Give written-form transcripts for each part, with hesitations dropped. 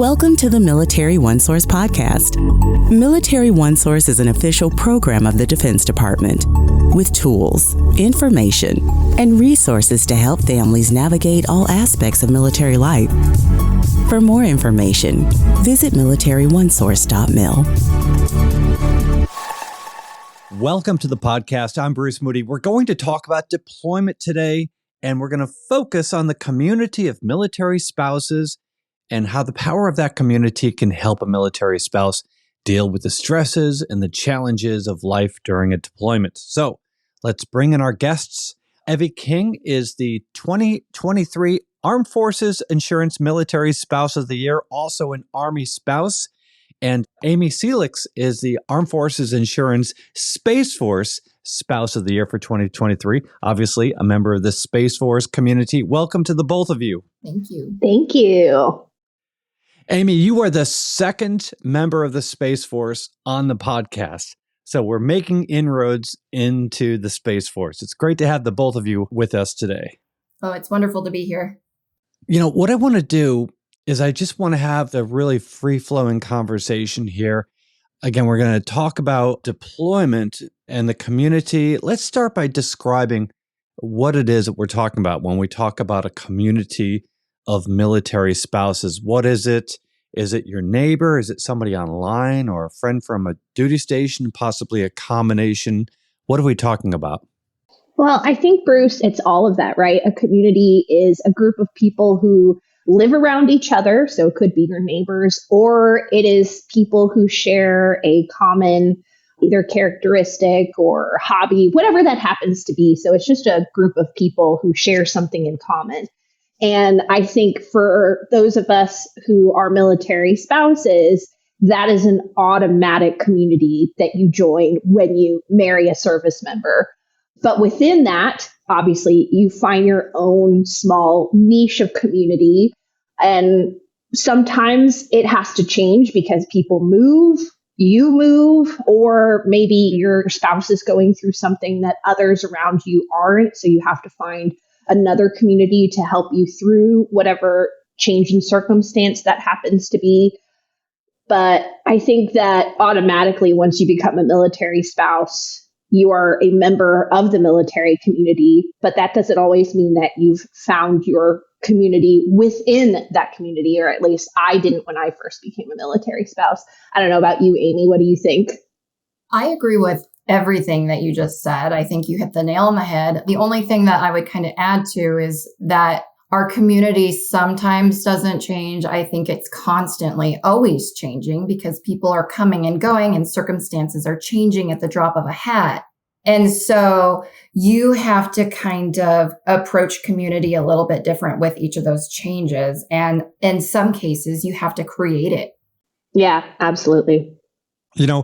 Welcome to the Military OneSource Podcast. Military OneSource is an official program of the Defense Department with tools, information, and resources to help families navigate all aspects of military life. For more information, visit MilitariOneSource.mil. Welcome to the podcast. I'm Bruce Moody. We're going to talk about deployment today, and we're going to focus on the community of military spouses and how the power of that community can help a military spouse deal with the stresses and the challenges of life during a deployment. So let's bring in our guests. Evie King is the 2023 Armed Forces Insurance Military Spouse of the Year, also an Army spouse. And Aimee Selix is the Armed Forces Insurance Space Force Spouse of the Year for 2023. Obviously, a member of the Space Force community. Welcome to the both of you. Thank you. Thank you. Aimee, you are the second member of the Space Force on the podcast. So we're making inroads into the Space Force. It's great to have the both of you with us today. Oh, it's wonderful to be here. You know, what I want to do is I just want to have the really free-flowing conversation here. Again, we're going to talk about deployment and the community. Let's start by describing what it is that we're talking about when we talk about a community of military spouses. What is it? Is it your neighbor? Is it somebody online or a friend from a duty station, possibly a combination? What are we talking about? Well, I think, Bruce, it's all of that, right? A community is a group of people who live around each other. So it could be your neighbors, or it is people who share a common either characteristic or hobby, whatever that happens to be. So it's just a group of people who share something in common. And I think for those of us who are military spouses, that is an automatic community that you join when you marry a service member. But within that, obviously, you find your own small niche of community. And sometimes it has to change because people move, you move, or maybe your spouse is going through something that others around you aren't. So you have to find another community to help you through whatever change in circumstance that happens to be. But I think that automatically, once you become a military spouse, you are a member of the military community, but that doesn't always mean that you've found your community within that community, or at least I didn't when I first became a military spouse. I don't know about you, Aimee. What do you think? I agree with everything that you just said. I think you hit the nail on the head. The only thing that I would kind of add to is that our community sometimes doesn't change. I think it's constantly always changing because people are coming and going and circumstances are changing at the drop of a hat. And so you have to kind of approach community a little bit different with each of those changes. And in some cases, you have to create it. Yeah, absolutely. You know,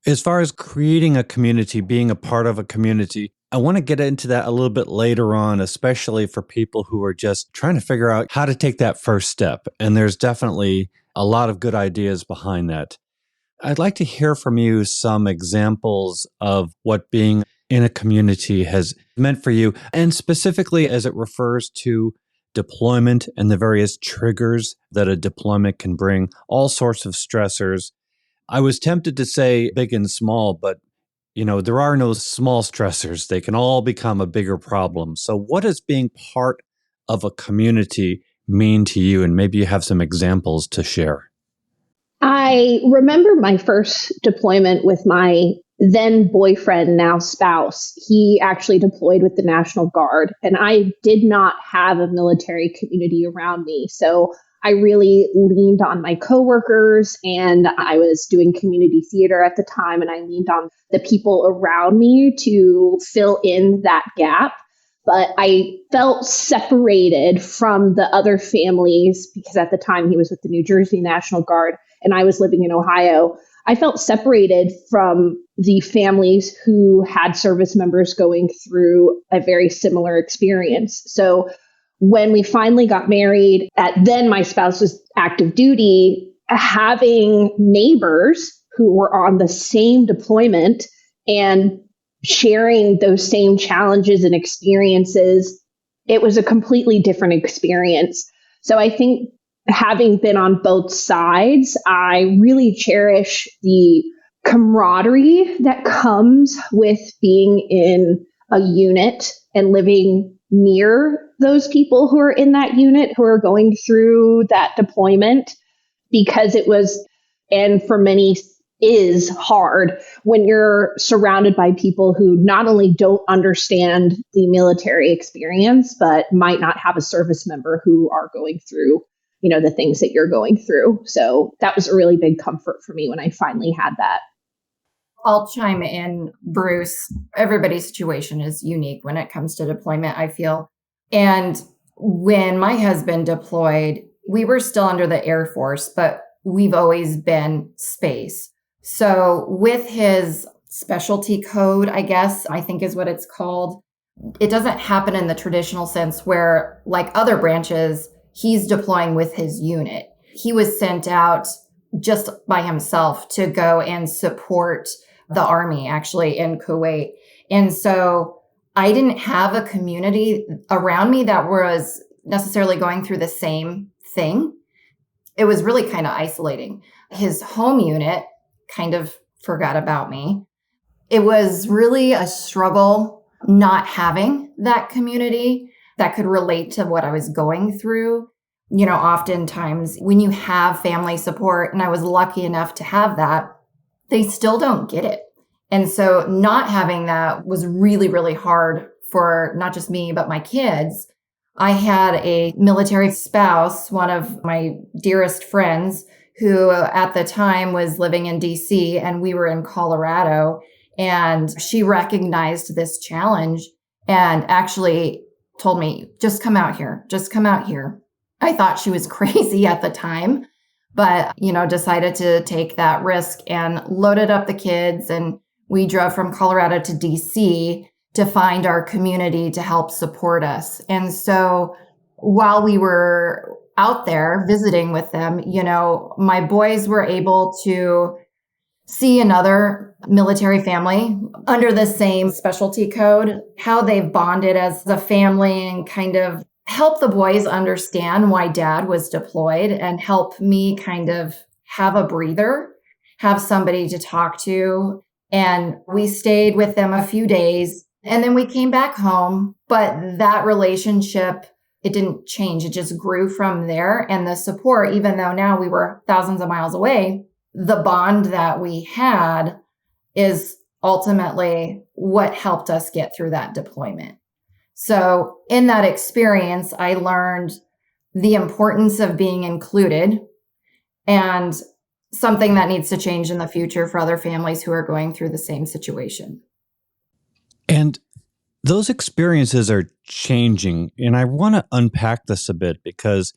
as far as creating a community, being a part of a community, I want to get into that a little bit later on, especially for people who are just trying to figure out how to take that first step. And there's definitely a lot of good ideas behind that. I'd like to hear from you some examples of what being in a community has meant for you, and specifically as it refers to deployment and the various triggers that a deployment can bring, all sorts of stressors. I was tempted to say big and small, but you know, there are no small stressors. They can all become a bigger problem. So what does being part of a community mean to you? And maybe you have some examples to share. I remember my first deployment with my then boyfriend, now spouse. He actually deployed with the National Guard, and I did not have a military community around me. So I really leaned on my coworkers, and I was doing community theater at the time, and I leaned on the people around me to fill in that gap. But I felt separated from the other families because at the time he was with the New Jersey National Guard and I was living in Ohio. I felt separated from the families who had service members going through a very similar experience. So when we finally got married, then my spouse was active duty, having neighbors who were on the same deployment and sharing those same challenges and experiences, it was a completely different experience. So I think having been on both sides, I really cherish the camaraderie that comes with being in a unit and living near those people who are in that unit who are going through that deployment, because it was, and for many is hard when you're surrounded by people who not only don't understand the military experience, but might not have a service member who are going through, the things that you're going through. So that was a really big comfort for me when I finally had that. I'll chime in, Bruce. Everybody's situation is unique when it comes to deployment, I feel. And when my husband deployed, we were still under the Air Force, but we've always been space. So with his specialty code, I think is what it's called, it doesn't happen in the traditional sense where, like other branches, he's deploying with his unit. He was sent out just by himself to go and support the Army actually in Kuwait. And so I didn't have a community around me that was necessarily going through the same thing. It was really kind of isolating. His home unit kind of forgot about me. It was really a struggle not having that community that could relate to what I was going through. Oftentimes when you have family support, and I was lucky enough to have that, they still don't get it. And so not having that was really, really hard for not just me, but my kids. I had a military spouse, one of my dearest friends, who at the time was living in DC and we were in Colorado. And she recognized this challenge and actually told me, just come out here. I thought she was crazy at the time, but, decided to take that risk and loaded up the kids. And we drove from Colorado to DC to find our community to help support us. And so while we were out there visiting with them, my boys were able to see another military family under the same specialty code, how they've bonded as a family and kind of help the boys understand why dad was deployed and help me kind of have a breather, have somebody to talk to. And we stayed with them a few days and then we came back home. But that relationship, it didn't change. It just grew from there. And the support, even though now we were thousands of miles away, the bond that we had is ultimately what helped us get through that deployment. So in that experience, I learned the importance of being included and something that needs to change in the future for other families who are going through the same situation. And those experiences are changing. And I want to unpack this a bit because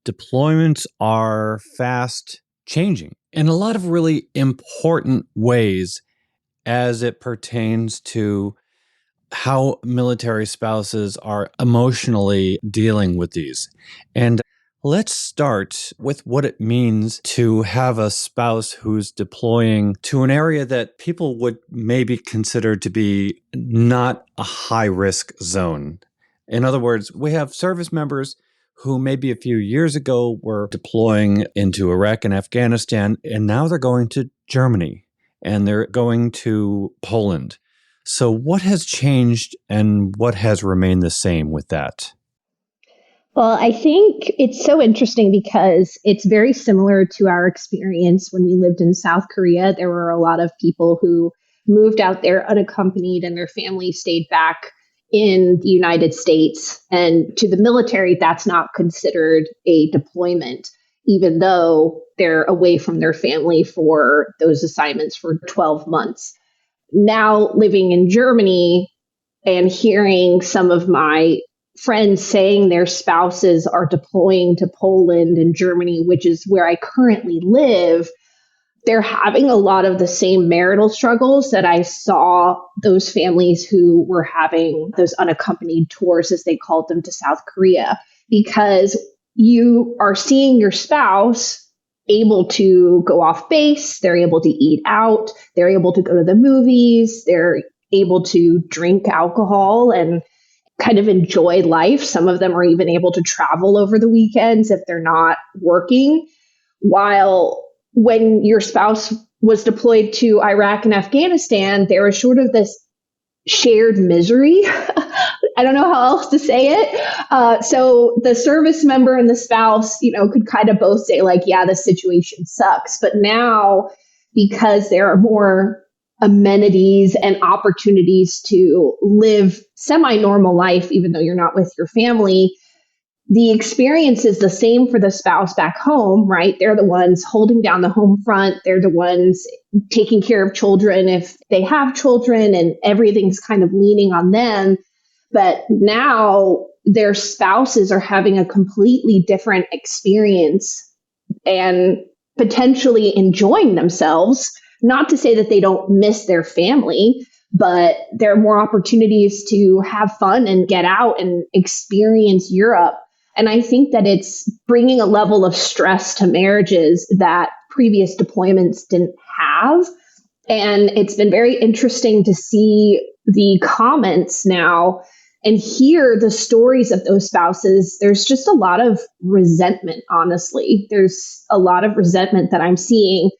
deployments are fast changing in a lot of really important ways as it pertains to how military spouses are emotionally dealing with these. And let's start with what it means to have a spouse who's deploying to an area that people would maybe consider to be not a high-risk zone. In other words, we have service members who maybe a few years ago were deploying into Iraq and Afghanistan, and now they're going to Germany and they're going to Poland. So what has changed and what has remained the same with that? Well, I think it's so interesting because it's very similar to our experience when we lived in South Korea. There were a lot of people who moved out there unaccompanied and their family stayed back in the United States. And to the military, that's not considered a deployment, even though they're away from their family for those assignments for 12 months. Now living in Germany and hearing some of my friends saying their spouses are deploying to Poland and Germany, which is where I currently live, they're having a lot of the same marital struggles that I saw those families who were having those unaccompanied tours, as they called them, to South Korea, because you are seeing your spouse able to go off base, they're able to eat out, they're able to go to the movies, they're able to drink alcohol. And kind of enjoy life. Some of them are even able to travel over the weekends if they're not working. While when your spouse was deployed to Iraq and Afghanistan, there was sort of this shared misery. I don't know how else to say it. So the service member and the spouse, could kind of both say like, yeah, the situation sucks. But now, because there are more amenities and opportunities to live semi-normal life, even though you're not with your family, the experience is the same for the spouse back home, right? They're the ones holding down the home front. They're the ones taking care of children if they have children, and everything's kind of leaning on them. But now their spouses are having a completely different experience and potentially enjoying themselves. Not to say that they don't miss their family, but there are more opportunities to have fun and get out and experience Europe. And I think that it's bringing a level of stress to marriages that previous deployments didn't have. And it's been very interesting to see the comments now and hear the stories of those spouses. There's just a lot of resentment, honestly. There's a lot of resentment that I'm seeing.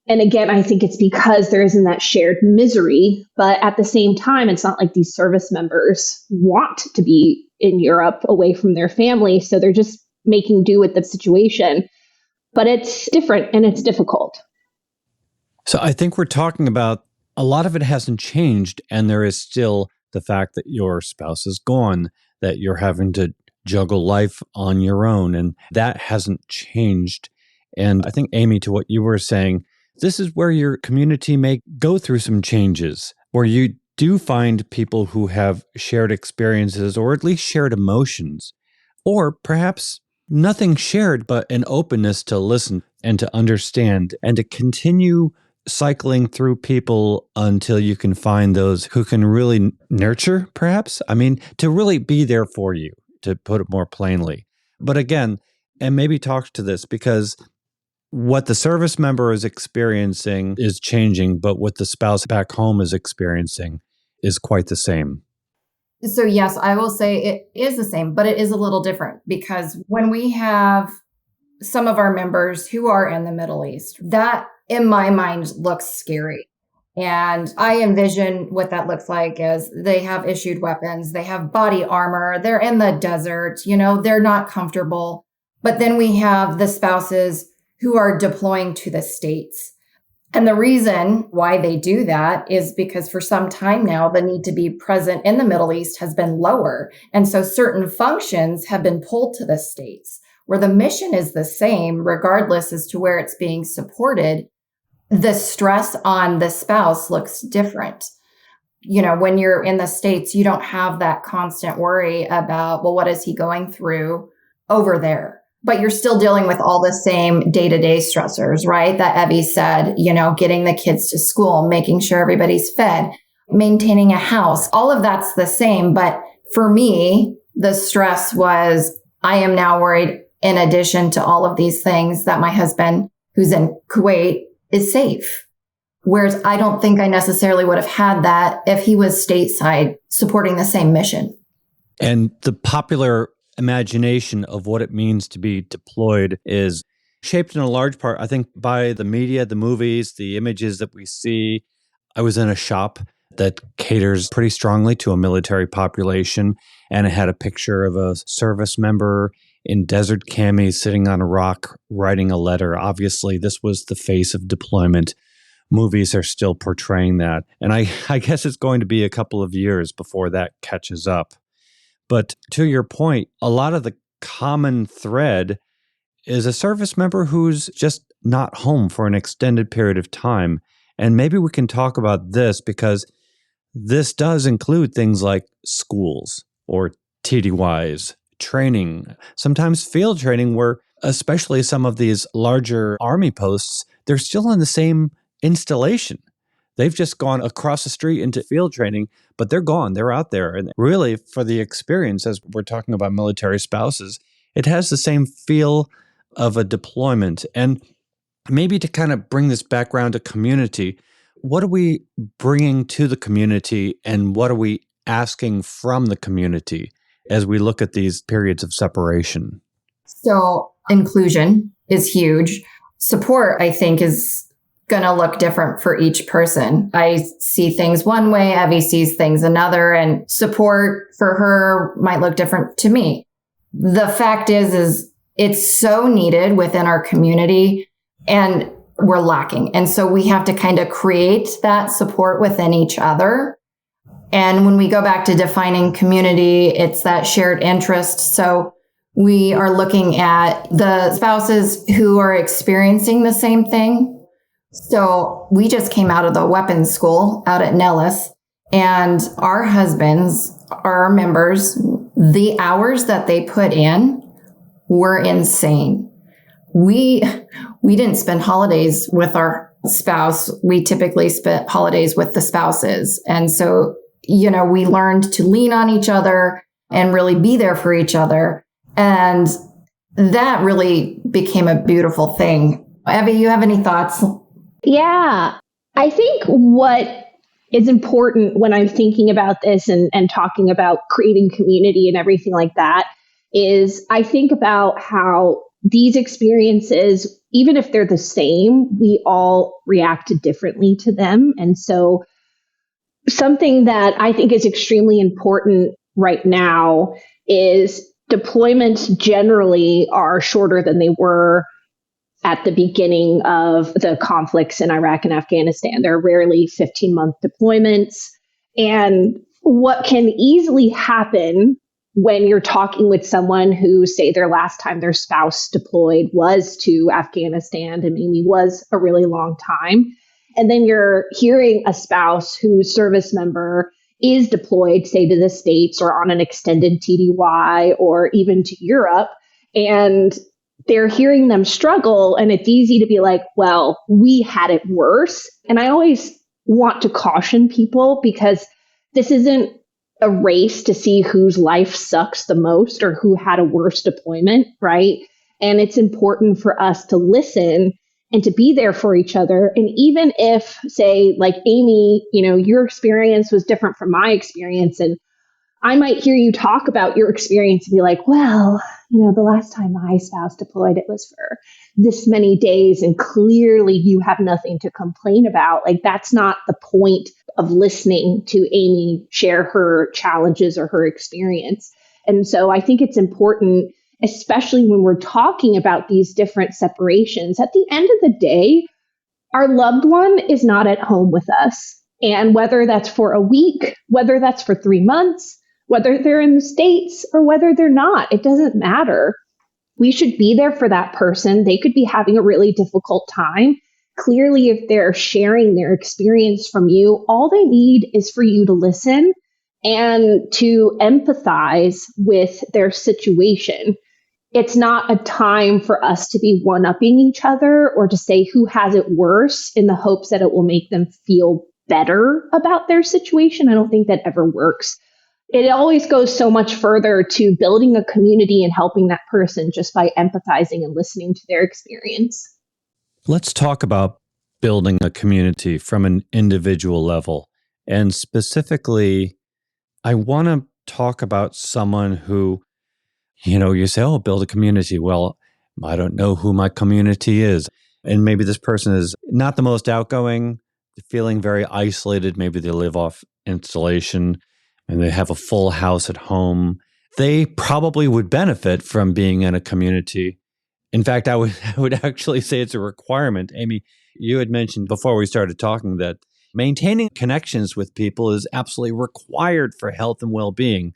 And again, I think it's because there isn't that shared misery. But at the same time, it's not like these service members want to be in Europe away from their family. So they're just making do with the situation. But it's different and it's difficult. So I think we're talking about a lot of it hasn't changed, and there is still the fact that your spouse is gone, that you're having to juggle life on your own, and that hasn't changed. And I think, Aimee, to what you were saying, this is where your community may go through some changes, where you do find people who have shared experiences or at least shared emotions, or perhaps nothing shared, but an openness to listen and to understand and to continue cycling through people until you can find those who can really nurture, perhaps. I mean, to really be there for you, to put it more plainly. But again, and maybe talk to this, because what the service member is experiencing is changing, but what the spouse back home is experiencing is quite the same. So yes, I will say it is the same, but it is a little different, because when we have some of our members who are in the Middle East, that in my mind looks scary. And I envision what that looks like as they have issued weapons, they have body armor, they're in the desert, they're not comfortable. But then we have the spouses who are deploying to the States. And the reason why they do that is because for some time now, the need to be present in the Middle East has been lower. And so certain functions have been pulled to the States, where the mission is the same, regardless as to where it's being supported. The stress on the spouse looks different. When you're in the States, you don't have that constant worry about, well, what is he going through over there? But you're still dealing with all the same day-to-day stressors, right? That Evie said, getting the kids to school, making sure everybody's fed, maintaining a house, all of that's the same. But for me, the stress was, I am now worried, in addition to all of these things, that my husband, who's in Kuwait, is safe. Whereas I don't think I necessarily would have had that if he was stateside supporting the same mission. And the popular imagination of what it means to be deployed is shaped in a large part, I think, by the media, the movies, the images that we see. I was in a shop that caters pretty strongly to a military population, and it had a picture of a service member in desert camis sitting on a rock writing a letter. Obviously, this was the face of deployment. Movies are still portraying that. And I guess it's going to be a couple of years before that catches up. But to your point, a lot of the common thread is a service member who's just not home for an extended period of time. And maybe we can talk about this, because this does include things like schools or TDYs, training, sometimes field training, where especially some of these larger Army posts, they're still in the same installation. They've just gone across the street into field training, but they're gone. They're out there. And really, for the experience, as we're talking about military spouses, it has the same feel of a deployment. And maybe to kind of bring this background to community, what are we bringing to the community, and what are we asking from the community as we look at these periods of separation? So inclusion is huge. Support, I think, is going to look different for each person. I see things one way, Evie sees things another, and support for her might look different to me. The fact is it's so needed within our community and we're lacking. And so we have to kind of create that support within each other. And when we go back to defining community, it's that shared interest. So we are looking at the spouses who are experiencing the same thing. So we just came out of the weapons school out at Nellis, and our husbands are our members. The hours that they put in were insane. We didn't spend holidays with our spouse. We typically spent holidays with the spouses. And so, we learned to lean on each other and really be there for each other. And that really became a beautiful thing. Evie, you have any thoughts? Yeah, I think what is important when I'm thinking about this and talking about creating community and everything like that is I think about how these experiences, even if they're the same, we all react differently to them. And so something that I think is extremely important right now is deployments generally are shorter than they were at the beginning of the conflicts in Iraq and Afghanistan. They're rarely 15-month deployments. And what can easily happen when you're talking with someone who, say, their last time their spouse deployed was to Afghanistan, and maybe was a really long time, and then you're hearing a spouse whose service member is deployed, say, to the States or on an extended TDY or even to Europe, and they're hearing them struggle, and it's easy to be like, well, we had it worse. And I always want to caution people because this isn't a race to see whose life sucks the most or who had a worse deployment, right? And it's important for us to listen and to be there for each other. And even if, say, like Aimee, your experience was different from my experience, and I might hear you talk about your experience and be like, well, the last time my spouse deployed, it was for this many days, and clearly you have nothing to complain about. Like, that's not the point of listening to Aimee share her challenges or her experience. And so I think it's important, especially when we're talking about these different separations, at the end of the day, our loved one is not at home with us. And whether that's for a week, whether that's for 3 months, whether they're in the States or whether they're not, it doesn't matter. We should be there for that person. They could be having a really difficult time. Clearly, if they're sharing their experience from you, all they need is for you to listen and to empathize with their situation. It's not a time for us to be one-upping each other or to say who has it worse in the hopes that it will make them feel better about their situation. I don't think that ever works. It always goes so much further to building a community and helping that person just by empathizing and listening to their experience. Let's talk about building a community from an individual level. And specifically, I want to talk about someone who, you say, oh, build a community. Well, I don't know who my community is. And maybe this person is not the most outgoing, feeling very isolated. Maybe they live off installation and they have a full house at home. They probably would benefit from being in a community. In fact, I would actually say it's a requirement. Aimee, you had mentioned before we started talking that maintaining connections with people is absolutely required for health and well-being.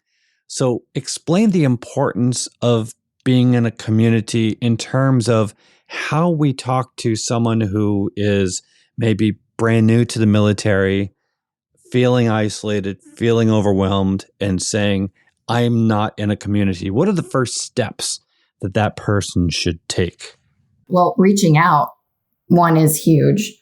So explain the importance of being in a community in terms of how we talk to someone who is maybe brand new to the military, feeling isolated, feeling overwhelmed, and saying, I'm not in a community. What are the first steps that person should take? Well, reaching out, one, is huge.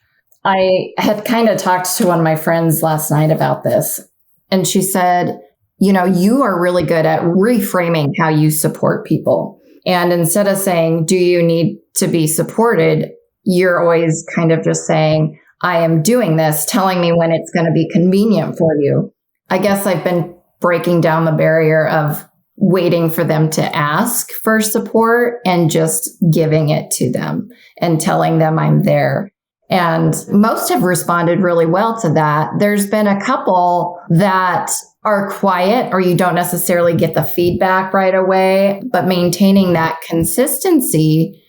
I had kind of talked to one of my friends last night about this, and she said, you are really good at reframing how you support people. And instead of saying, do you need to be supported? You're always kind of just saying, I am doing this, telling me when it's going to be convenient for you. I guess I've been breaking down the barrier of waiting for them to ask for support and just giving it to them and telling them I'm there. And most have responded really well to that. There's been a couple that are quiet or you don't necessarily get the feedback right away, but maintaining that consistency,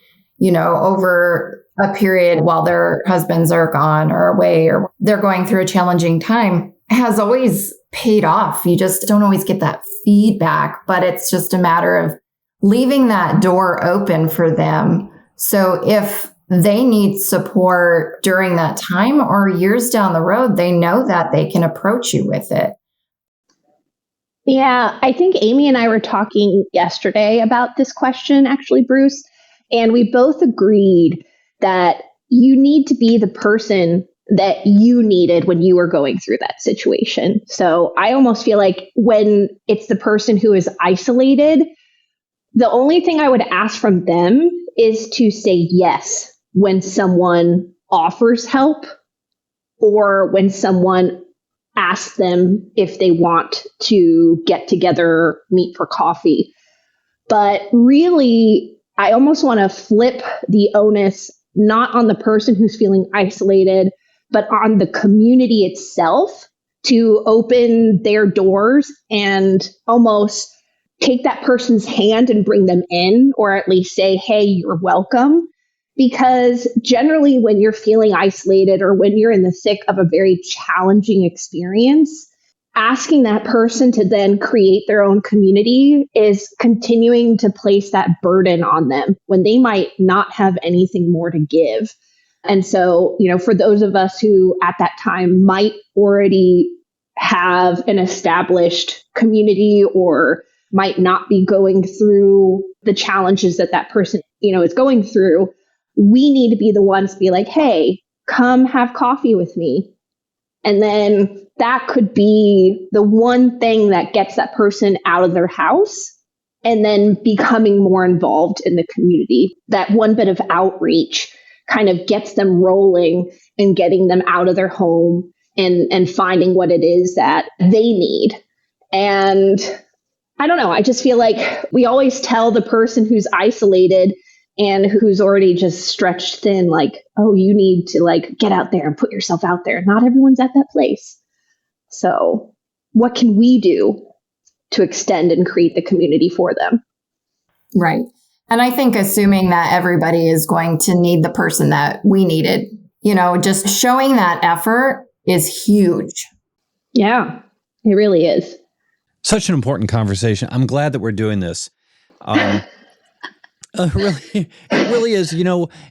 over a period while their husbands are gone or away or they're going through a challenging time has always paid off. You just don't always get that feedback, but it's just a matter of leaving that door open for them. So if they need support during that time or years down the road, they know that they can approach you with it. Yeah, I think Aimee and I were talking yesterday about this question, actually, Bruce, and we both agreed that you need to be the person that you needed when you were going through that situation. So I almost feel like when it's the person who is isolated, the only thing I would ask from them is to say yes when someone offers help or when someone asks them if they want to get together, meet for coffee. But really, I almost want to flip the onus not on the person who's feeling isolated, but on the community itself to open their doors and almost take that person's hand and bring them in, or at least say, hey, you're welcome. Because generally when you're feeling isolated or when you're in the thick of a very challenging experience, asking that person to then create their own community is continuing to place that burden on them when they might not have anything more to give. And so, for those of us who at that time might already have an established community or might not be going through the challenges that person, is going through, we need to be the ones to be like, hey, come have coffee with me. And then that could be the one thing that gets that person out of their house and then becoming more involved in the community. That one bit of outreach kind of gets them rolling and getting them out of their home and finding what it is that they need. And I don't know, I just feel like we always tell the person who's isolated and who's already just stretched thin, like, oh, you need to get out there and put yourself out there. Not everyone's at that place. So what can we do to extend and create the community for them? Right. And I think assuming that everybody is going to need the person that we needed, just showing that effort is huge. Yeah, it really is. Such an important conversation. I'm glad that we're doing this. It really is.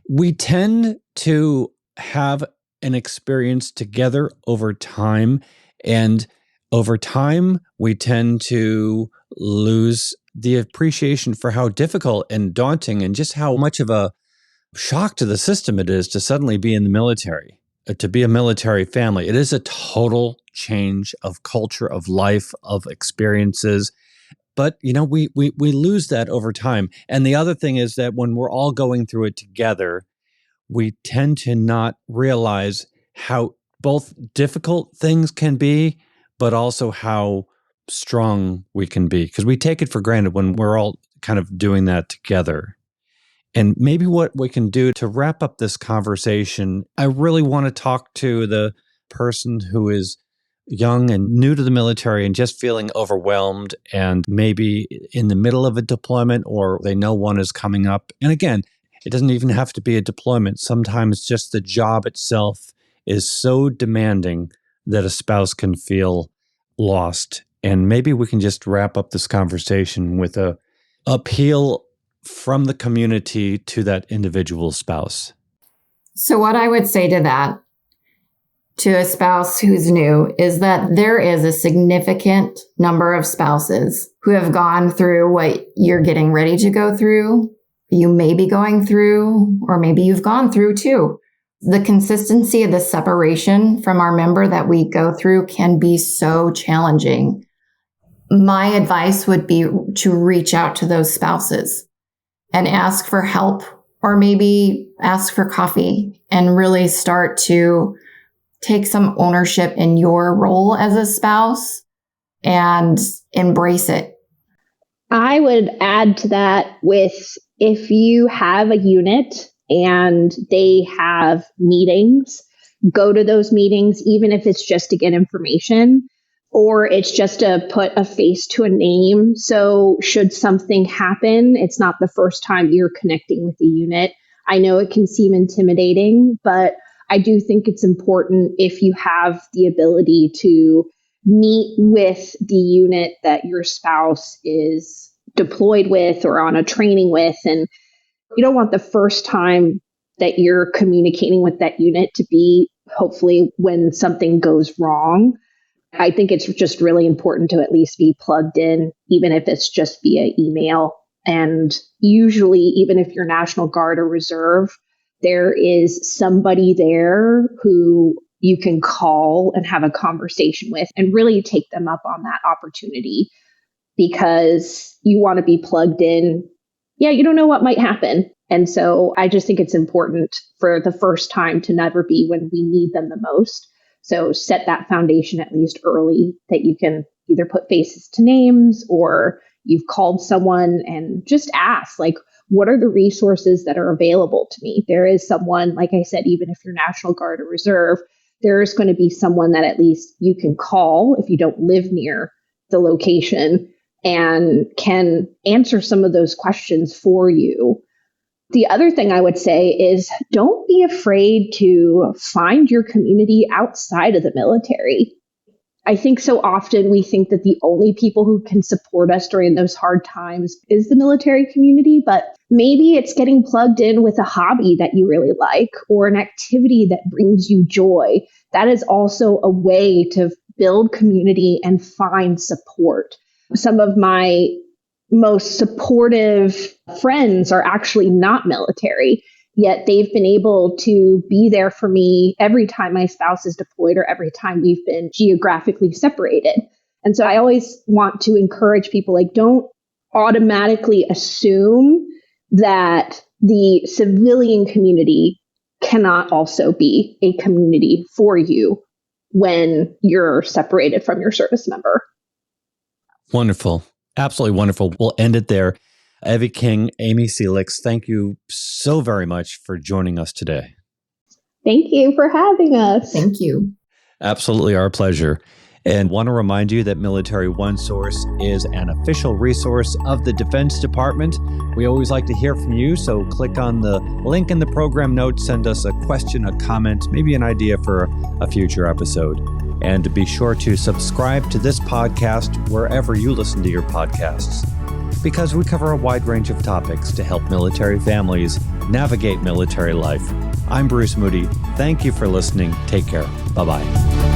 We tend to have an experience together over time. And over time, we tend to lose the appreciation for how difficult and daunting and just how much of a shock to the system it is to suddenly be in the military, to be a military family. It is a total change of culture, of life, of experiences. But, we lose that over time. And the other thing is that when we're all going through it together, we tend to not realize how both difficult things can be, but also how strong we can be. Because we take it for granted when we're all kind of doing that together. And maybe what we can do to wrap up this conversation, I really want to talk to the person who is young and new to the military and just feeling overwhelmed and maybe in the middle of a deployment or they know one is coming up. And again, it doesn't even have to be a deployment. Sometimes just the job itself is so demanding that a spouse can feel lost. And maybe we can just wrap up this conversation with a appeal from the community to that individual spouse. So what I would say to that, to a spouse who's new, is that there is a significant number of spouses who have gone through what you're getting ready to go through, you may be going through, or maybe you've gone through too. The consistency of the separation from our member that we go through can be so challenging. My advice would be to reach out to those spouses and ask for help, or maybe ask for coffee and really start to take some ownership in your role as a spouse and embrace it. I would add to that with if you have a unit and they have meetings, go to those meetings, even if it's just to get information or it's just to put a face to a name. So should something happen, it's not the first time you're connecting with the unit. I know it can seem intimidating, but I do think it's important if you have the ability to meet with the unit that your spouse is deployed with or on a training with. And you don't want the first time that you're communicating with that unit to be hopefully when something goes wrong. I think it's just really important to at least be plugged in, even if it's just via email. And usually, even if you're National Guard or Reserve, there is somebody there who you can call and have a conversation with and really take them up on that opportunity because you want to be plugged in. Yeah, you don't know what might happen. And so I just think it's important for the first time to never be when we need them the most. So set that foundation at least early that you can either put faces to names or you've called someone and just ask, like, what are the resources that are available to me? There is someone, like I said, even if you're National Guard or Reserve, there's going to be someone that at least you can call if you don't live near the location and can answer some of those questions for you. The other thing I would say is don't be afraid to find your community outside of the military. I think so often we think that the only people who can support us during those hard times is the military community, but maybe it's getting plugged in with a hobby that you really like or an activity that brings you joy. That is also a way to build community and find support. Some of my most supportive friends are actually not military, yet they've been able to be there for me every time my spouse is deployed or every time we've been geographically separated. And so I always want to encourage people, like, don't automatically assume that the civilian community cannot also be a community for you when you're separated from your service member. Wonderful. Absolutely wonderful. We'll end it there. Evie King, Aimee Selix, thank you so very much for joining us today. Thank you for having us. Thank you. Absolutely our pleasure. And want to remind you that Military OneSource is an official resource of the Defense Department. We always like to hear from you, so click on the link in the program notes, send us a question, a comment, maybe an idea for a future episode. And be sure to subscribe to this podcast wherever you listen to your podcasts, because we cover a wide range of topics to help military families navigate military life. I'm Bruce Moody. Thank you for listening. Take care. Bye-bye.